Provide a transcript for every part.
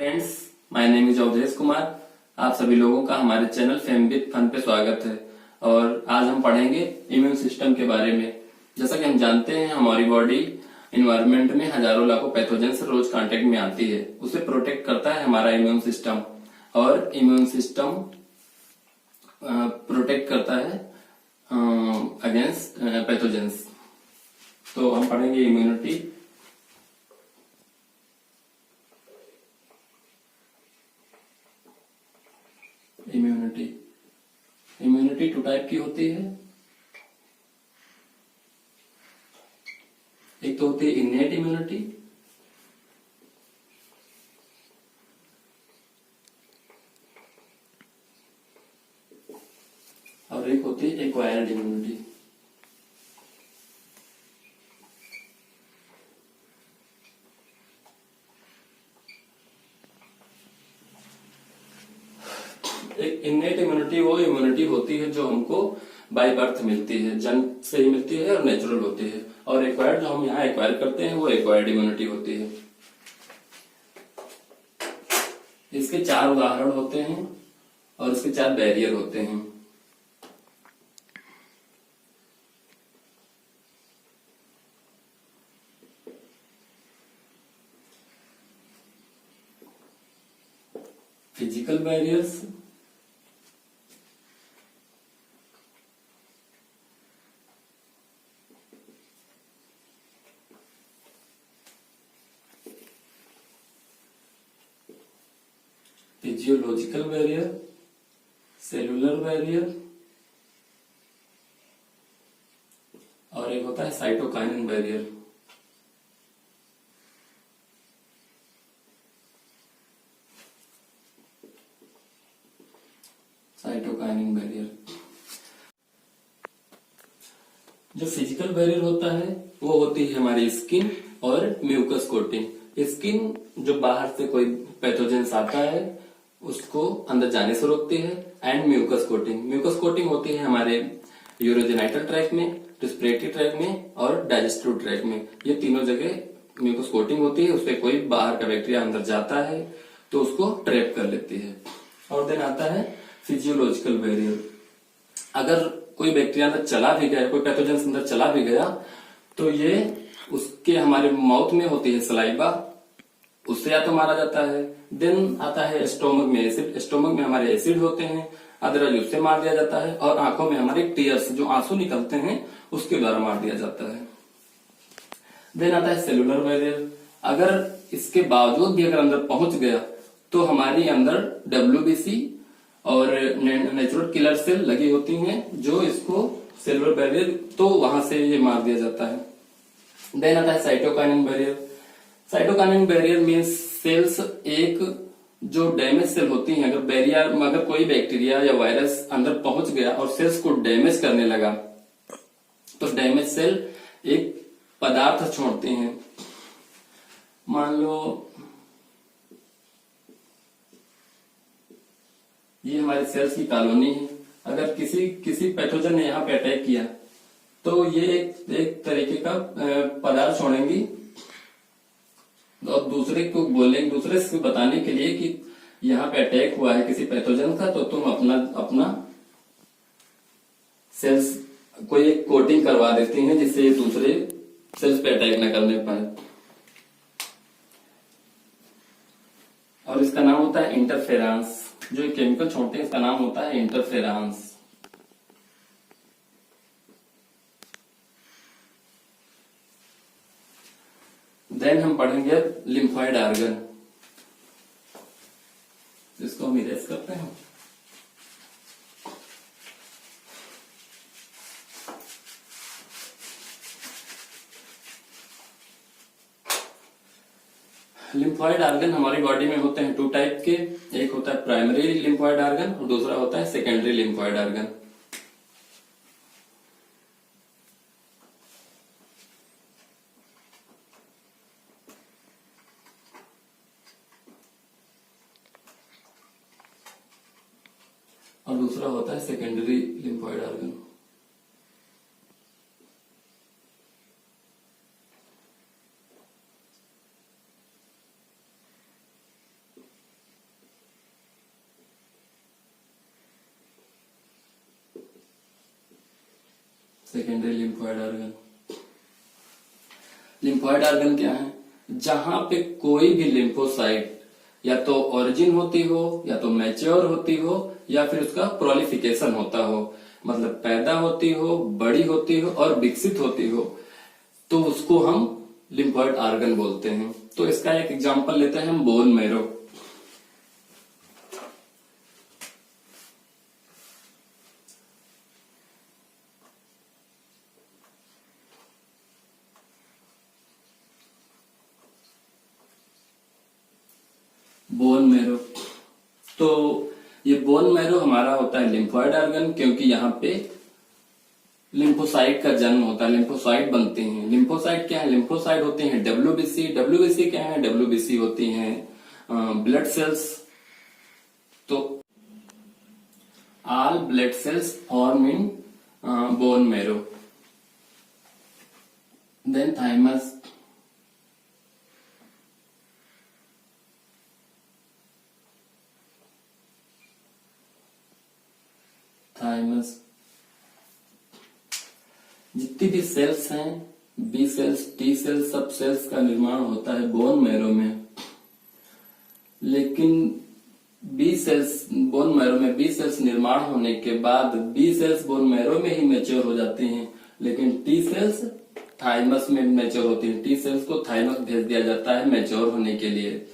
Friends, my name is Avdhesh Kumar. आप सभी लोगों का हमारे चैनल फेम विद फन पे स्वागत है। और आज हम पढ़ेंगे इम्यून सिस्टम के बारे में। जैसा कि हम जानते हैं, हमारी बॉडी इन्वायरमेंट में हजारों लाखों पैथोजन से रोज कांटेक्ट में आती है। उसे प्रोटेक्ट करता है हमारा इम्यून सिस्टम, और इम्यून सिस्टम प्रोटेक्ट करता है अगेंस्ट पैथोजेंस। तो हम पढ़ेंगे इम्यूनिटी। इम्यूनिटी टू टाइप की होती है। एक तो होती है इनेट इम्यूनिटी, और एक होती है एक्वायर्ड इम्यूनिटी। एक इनेट इम्यूनिटी वो इम्यूनिटी होती है जो हमको बाय बर्थ मिलती है, जन्म से ही मिलती है और नेचुरल होती है। और एक्वायर्ड जो हम यहाँ एक्वायर करते हैं वो एक्वायर्ड इम्यूनिटी होती है। इसके 4 उदाहरण होते हैं और इसके 4 बैरियर होते हैं। Physical barriers, physiological barrier, cellular barrier, और एक होता है साइटोकाइनिन बैरियर। Cytokinin barrier. जो फिजिकल बैरियर होता है वो होती है हमारी स्किन और म्यूकस कोटिंग। स्किन जो बाहर से कोई पैथोजेंस आता है उसको अंदर जाने से रोकती है, एंड म्यूकस कोटिंग होती है हमारे यूरोजेनाइटल ट्रैक्ट में, रिस्पिरेटरी ट्रैक्ट में और डाइजेस्टिव ट्रैक्ट में। ये तीनों जगह म्यूकस कोटिंग होती है। उससे कोई बाहर का बैक्टीरिया अंदर जाता है तो उसको ट्रैप कर लेती है। और देन आता है फिजियोलॉजिकल बैरियर। अगर कोई बैक्टीरिया अंदर चला भी गया, कोई पैथोजेंस अंदर चला भी गया, तो ये उसके हमारे माउथ में होती है सलाइवा, उससे या तो मारा जाता है। देन आता है स्टोमक में एसिड। स्टोमक में हमारे एसिड होते हैं, अदरवाइज उससे मार दिया जाता है। और आंखों में हमारे टीयर्स, जो आंसू निकलते हैं, उसके द्वारा मार दिया जाता है। देन आता है सेलुलर बैरियर। अगर इसके बावजूद भी अगर अंदर पहुंच गया तो हमारी अंदर WBC और नेचुरल किलर सेल लगी होती हैं, जो इसको सेलुलर बैरियर, तो वहां से ये मार दिया जाता है। देन आता है cytokinin barrier. Cytokinin barrier means cells, एक जो डैमेज सेल होती हैं, अगर कोई बैक्टीरिया या वायरस अंदर पहुंच गया और सेल्स को डैमेज करने लगा, तो डैमेज सेल एक पदार्थ छोड़ते हैं। मान लो ये हमारे सेल्स की कॉलोनी है। अगर किसी पैथोजन ने यहाँ पे अटैक किया तो ये एक तरीके का पदार्थ छोड़ेंगी और दूसरे से बताने के लिए कि यहाँ पे अटैक हुआ है किसी पैथोजन का, तो तुम अपना सेल्स को एक कोटिंग करवा देती हैं, जिससे ये दूसरे सेल्स पे अटैक न करने पाए। और इसका नाम होता है इंटरफेरेंस। जो केमिकल छोड़ते हैं इसका नाम होता है इंटरफेरेंस। देन हम पढ़ेंगे लिम्फोइड ऑर्गन, जिसको हम इरेज करते हैं। लिम्फोइड ऑर्गन हमारी बॉडी में होते हैं 2 टाइप के। एक होता है प्राइमरी लिम्फोइड ऑर्गन और दूसरा होता है सेकेंडरी लिम्फोइड ऑर्गन। और दूसरा होता है secondary lymphoid organ. Secondary lymphoid organ. Lymphoid organ क्या है? जहां पे कोई भी लिम्फोसाइट या तो ओरिजिन होती हो, या तो मैच्योर होती हो, या फिर उसका प्रोलिफिकेशन होता हो, मतलब पैदा होती हो, बड़ी होती हो और विकसित होती हो, तो उसको हम लिम्फोइड ऑर्गन बोलते हैं। तो इसका एक एग्जांपल लेते हैं हम, बोन मैरो। बोन मैरो, तो ये बोन मैरो हमारा होता है लिम्फोइड ऑर्गन, क्योंकि यहाँ पे लिम्फोसाइट का जन्म होता है, लिम्फोसाइट बनते हैं। लिम्फोसाइट क्या है? लिम्फोसाइट होते हैं डब्ल्यूबीसी। डब्ल्यूबीसी क्या है? डब्ल्यूबीसी होती हैं ब्लड सेल्स। तो all blood cells form in bone marrow. Then thymus, जितनी भी सेल्स हैं, बी सेल्स, टी सेल्स, सब सेल्स का निर्माण होता है बोन मैरो में। लेकिन बी सेल्स, बोन मैरो में बी सेल्स निर्माण होने के बाद बी सेल्स बोन मैरो में ही मैच्योर हो जाती हैं, लेकिन टी सेल्स थाइमस में मैच्योर होती है। टी सेल्स को थाइमस भेज दिया जाता है मैच्योर होने के लिए।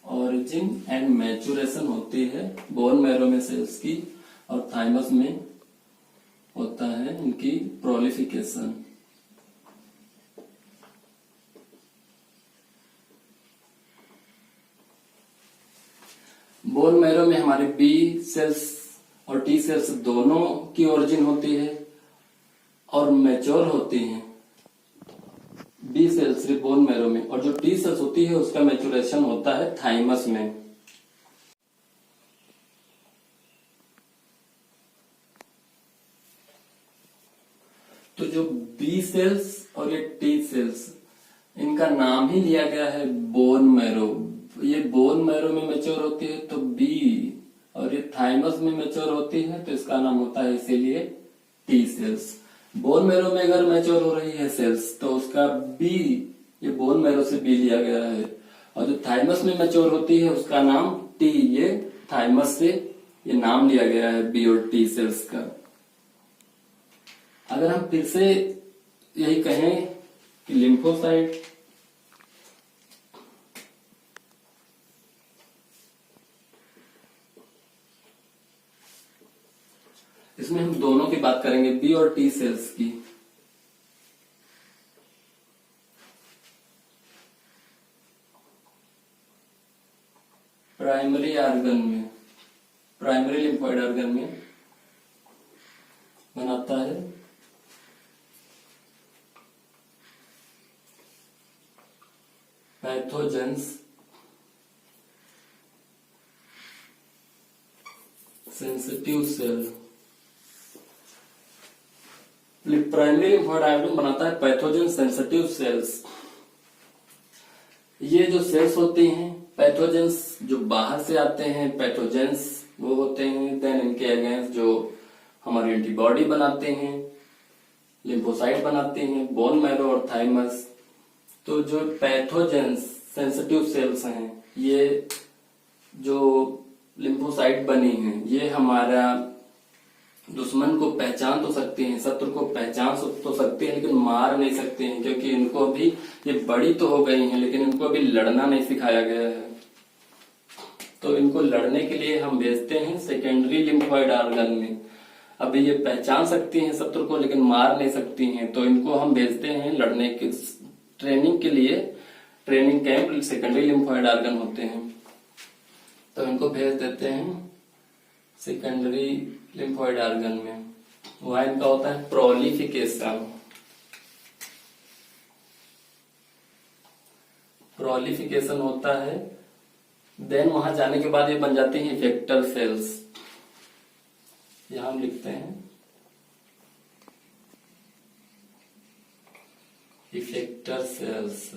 ओरिजिन एंड मैचुरेशन होती है बोन मैरो में सेल्स की, और थाइमस में होता है इनकी प्रोलिफिकेशन। बोन मैरो में हमारे बी सेल्स और टी सेल्स दोनों की ओरिजिन होती है और मैच्योर होती हैं। बी सेल्स सिर्फ बोन मैरो में, और जो टी सेल्स होती है उसका मैचुरेशन होता है थाइमस में। तो जो बी सेल्स और ये टी सेल्स, इनका नाम ही लिया गया है बोन मैरो। ये बोन मैरो में मैच्योर होती है तो बी, और ये थाइमस में मैच्योर होती है तो इसका नाम होता है इसीलिए टी सेल्स। बोन मैरो में अगर मैच्योर हो रही है सेल्स तो उसका बी, ये बोन मैरो से बी लिया गया है, और जो थाइमस में मैच्योर होती है उसका नाम टी, ये थाइमस से ये नाम लिया गया है बी और टी सेल्स का। अगर हम फिर से यही कहें कि लिम्फोसाइट इसमें हम दोनों की बात करेंगे, बी और टी सेल्स की। प्राइमरी ऑर्गन में, प्राइमरी लिम्फोइड ऑर्गन में बनाता है pathogens sensitive cell. Primary lymphoid organ बनाता है पैथोजन सेंसिटिव सेल्स। ये जो सेल्स होती हैं पैथोजेंस, जो बाहर से आते हैं पैथोजेंस वो होते हैं। देन इनके अगेंस्ट जो हमारी एंटीबॉडी बनाते हैं, लिम्फोसाइट बनाते हैं बोन मैरो और थाइमस। तो जो पैथोजेंस सेंसिटिव सेल्स हैं, ये जो लिम्फोसाइट बनी हैं, ये हमारा दुश्मन को पहचान तो सकते हैं, शत्रु को पहचान तो सकते हैं, लेकिन मार नहीं सकते हैं, क्योंकि इनको भी, ये बड़ी तो हो गई हैं लेकिन इनको भी लड़ना नहीं सिखाया गया है। तो इनको लड़ने के लिए हम भेजते हैं सेकेंडरी लिम्फोइड ऑर्गन में। अभी ये पहचान सकती हैं शत्रु को लेकिन मार नहीं सकती हैं, तो इनको हम भेजते हैं लड़ने की ट्रेनिंग के लिए। Training camp secondary lymphoid organ होते हैं, तो इनको भेज देते हैं सेकेंडरी लिम्फोइड ऑर्गन में। वहां इनका होता है प्रोलिफिकेशन। प्रोलिफिकेशन होता है, देन वहां जाने के बाद ये बन जाते हैं इफेक्टर सेल्स। यहां हम लिखते हैं इफेक्टर सेल्स।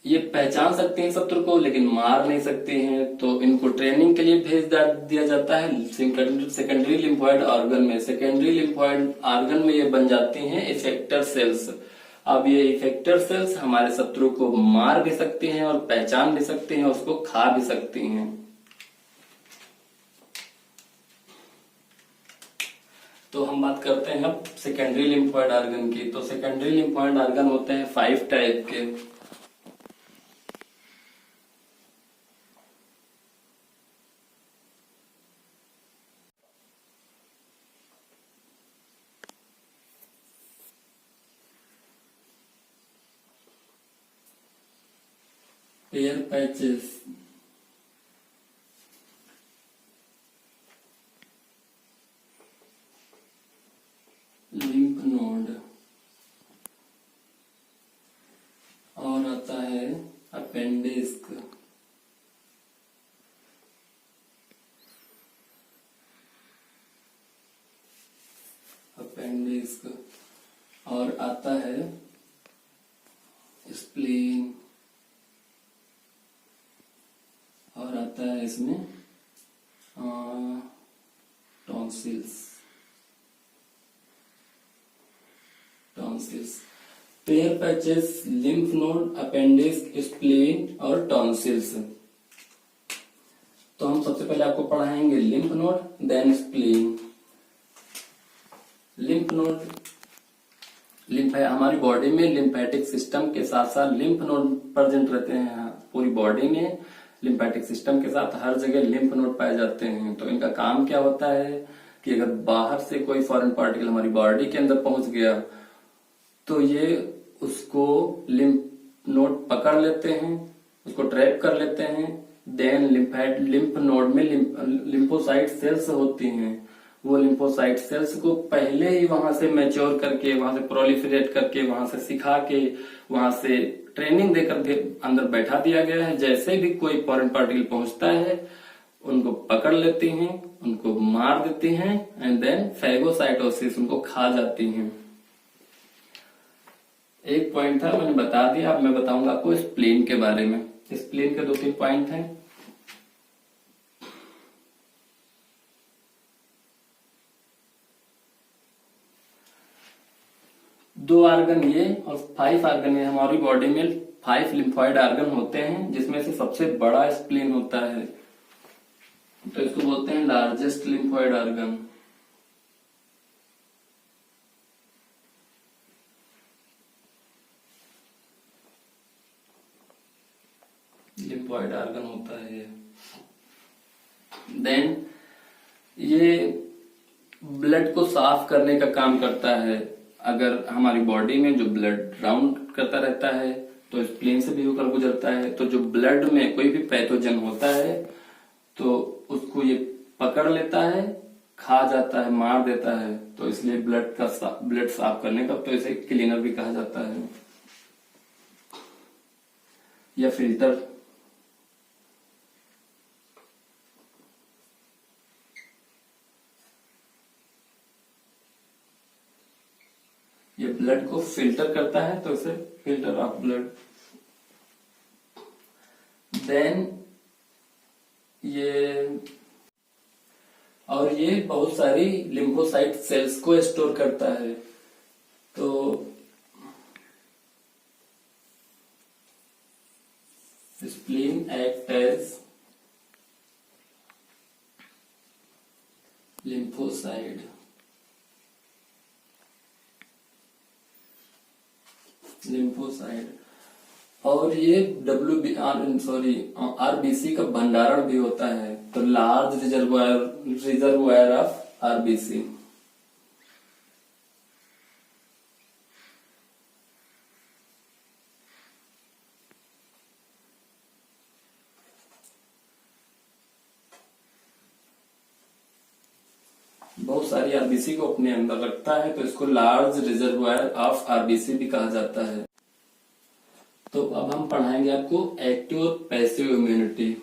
ये पहचान सकते हैं शत्रु को लेकिन मार नहीं सकते हैं, तो इनको ट्रेनिंग के लिए भेज दिया जाता है सेकेंडरी लिम्फोइड ऑर्गन में। सेकेंडरी लिम्फोइड ऑर्गन में ये बन जाती हैं इफेक्टर सेल्स। अब ये इफेक्टर सेल्स हमारे शत्रु को मार भी सकते हैं और पहचान भी सकते हैं, उसको खा भी सकती हैं। तो हम बात करते हैं अब सेकेंडरी लिम्फोइड ऑर्गन की। तो सेकेंडरी लिम्फोइड ऑर्गन होते हैं 5 टाइप के। पेयर पैचेस, लिम्फ नोड, और आता है अपेंडिस्क, और आता है स्प्लीन, और आता है इसमें tonsils. Peyer patches, lymph node, appendix, spleen और टॉन्सिल्स। तो हम सबसे पहले आपको पढ़ाएंगे lymph node then spleen. Lymph node, lymph है हमारी बॉडी में लिम्फेटिक सिस्टम के साथ साथ लिम्फ नोड प्रेजेंट रहते हैं। पूरी बॉडी में लिम्फेटिक सिस्टम के साथ हर जगह लिम्फ नोड पाए जाते हैं। तो इनका काम क्या होता है कि अगर बाहर से कोई फॉरेन पार्टिकल हमारी बॉडी के अंदर पहुंच गया तो ये उसको लिम्फ नोड पकड़ लेते हैं, उसको ट्रैप कर लेते हैं। देन लिम्फ नोड में लिम्फोसाइट सेल्स होती हैं। वो लिम्फोसाइट सेल्स को पहले ही वहां से मैच्योर करके, वहां से प्रोलिफरेट करके, वहां से सिखा के, वहां से ट्रेनिंग देकर के अंदर बैठा दिया गया है। जैसे भी कोई फॉरेन पार्टिकल पहुंचता है उनको पकड़ लेती हैं, उनको मार देती हैं एंड देन फैगोसाइटोसिस, उनको खा जाती हैं। एक पॉइंट था मैंने बता दिया, अब मैं बताऊंगा आपको स्प्लीन के बारे में। स्प्लीन के 2-3 पॉइंट हैं। दो ऑर्गन ये और 5 ऑर्गन ये। हमारी बॉडी में 5 लिम्फोइड ऑर्गन होते हैं जिसमें से सबसे बड़ा स्प्लीन होता है, तो इसको बोलते हैं largest lymphoid organ. Lymphoid organ होता है। देन ये ब्लड को साफ करने का काम करता है। अगर हमारी बॉडी में जो ब्लड राउंड करता रहता है तो स्प्लीन से भी होकर गुजरता है। तो जो ब्लड में कोई भी पैथोजन होता है तो उसको ये पकड़ लेता है, खा जाता है, मार देता है। तो इसलिए ब्लड साफ करने का, तो इसे क्लीनर भी कहा जाता है या फिल्टर। ये ब्लड को फिल्टर करता है तो इसे फिल्टर ऑफ ब्लड। देन ये बहुत सारी लिम्फोसाइट सेल्स को स्टोर करता है। तो स्प्लीन एक्ट एज लिम्फोसाइड। और ये आरबीसी का भंडारण भी होता है। तो लार्ज रिजर्वायर ऑफ आरबीसी। बहुत सारी आरबीसी को अपने अंदर रखता है तो इसको लार्ज रिजर्वायर ऑफ आरबीसी भी कहा जाता है। तो अब हम पढ़ाएंगे आपको एक्टिव और पैसिव इम्यूनिटी।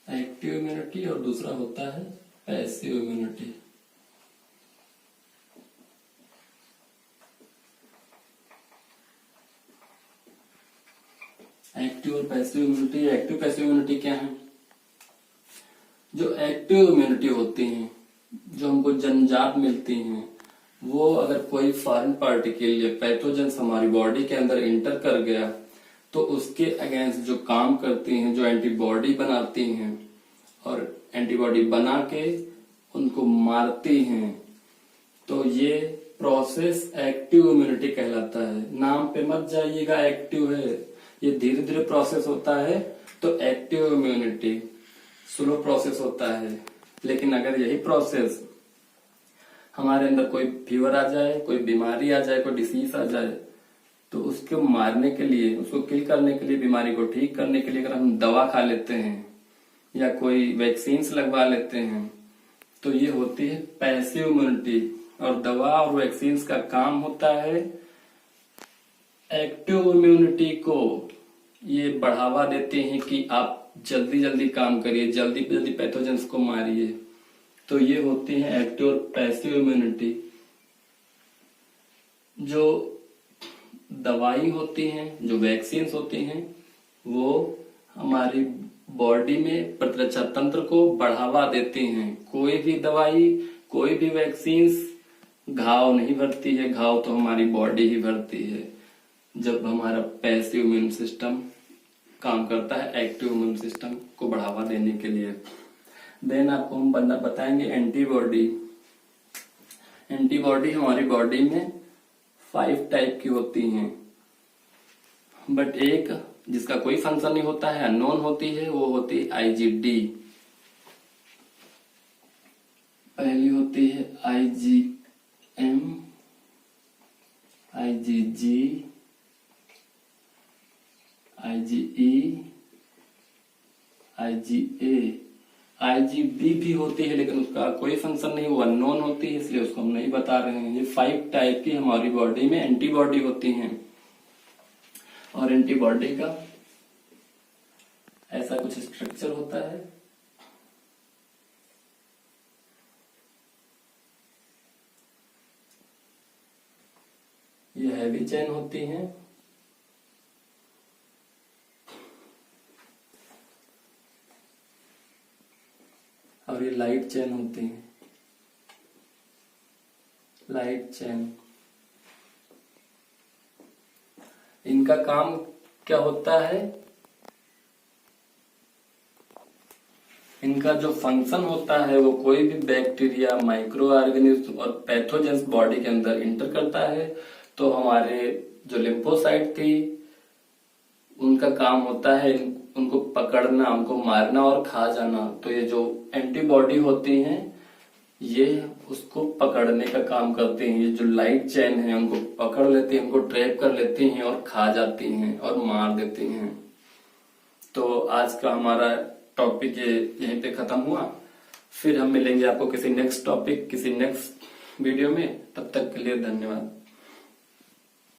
एक्टिव इम्यूनिटी और दूसरा होता है पैसिव इम्यूनिटी। एक्टिव और passive immunity. Active passive immunity क्या है? जो एक्टिव इम्यूनिटी होती है, जो हमको जन्मजात मिलती हैं, वो अगर कोई फॉरेन पार्टिकल या पैथोजेंस हमारी बॉडी के अंदर इंटर कर गया तो उसके अगेंस्ट जो काम करती हैं, जो एंटीबॉडी बनाती हैं और एंटीबॉडी बना के उनको मारती हैं, तो ये प्रोसेस एक्टिव इम्यूनिटी कहलाता है। नाम पे मत जाइएगा एक्टिव है, ये धीरे धीरे प्रोसेस होता है तो एक्टिव इम्यूनिटी स्लो प्रोसेस होता है। लेकिन अगर यही प्रोसेस हमारे अंदर कोई फीवर आ जाए, कोई बीमारी आ जाए, कोई डिसीज आ जाए, तो उसको मारने के लिए, उसको किल करने के लिए, बीमारी को ठीक करने के लिए अगर हम दवा खा लेते हैं या कोई वैक्सीन्स लगवा लेते हैं, तो ये होती है पैसिव इम्यूनिटी। और दवा और वैक्सीन्स का काम होता है एक्टिव इम्यूनिटी को ये बढ़ावा देते हैं कि आप जल्दी जल्दी काम करिए, जल्दी जल्दी पैथोजेंस को मारिए। तो ये होती है एक्टिव और पैसिव इम्यूनिटी। जो दवाई होती हैं, जो वैक्सीन्स होती हैं, वो हमारी बॉडी में प्रतिरक्षा तंत्र को बढ़ावा देती हैं। कोई भी दवाई, कोई भी वैक्सीन्स घाव नहीं भरती है, घाव तो हमारी बॉडी ही भरती है जब हमारा पैसिव इम्यून सिस्टम काम करता है एक्टिव इम्यून सिस्टम को बढ़ावा देने के लिए। देन आपको हम बताएंगे एंटीबॉडी। एंटीबॉडी हमारी बॉडी में 5 टाइप की होती हैं, बट एक जिसका कोई फंक्शन नहीं होता है, अननोन होती है, वो होती है आईजीडी। पहली होती है IgM, IgG, IgE, IgA, IGB भी होती है, लेकिन उसका कोई फंक्शन नहीं, वो अननोन होती है, इसलिए उसको हम नहीं बता रहे हैं। ये 5 टाइप की हमारी बॉडी में एंटीबॉडी होती हैं। और एंटीबॉडी का ऐसा कुछ स्ट्रक्चर होता है। ये हैवी चेन होती हैं, और ये लाइट चेन होती है। लाइट चेन, इनका काम क्या होता है? इनका जो फंक्शन होता है वो कोई भी बैक्टीरिया, माइक्रो ऑर्गेनिज्म और पैथोजेंस बॉडी के अंदर इंटर करता है तो हमारे जो लिम्फोसाइट थी उनका काम होता है उनको पकड़ना, उनको मारना और खा जाना। तो ये जो एंटीबॉडी होती हैं ये उसको पकड़ने का काम करते हैं। ये जो लाइट चेन है उनको पकड़ लेती हैं, उनको ट्रैप कर लेती हैं और खा जाती हैं और मार देती हैं। तो आज का हमारा टॉपिक ये यहीं पे खत्म हुआ। फिर हम मिलेंगे आपको किसी नेक्स्ट टॉपिक, किसी नेक्स्ट वीडियो में। तब तक के लिए धन्यवाद।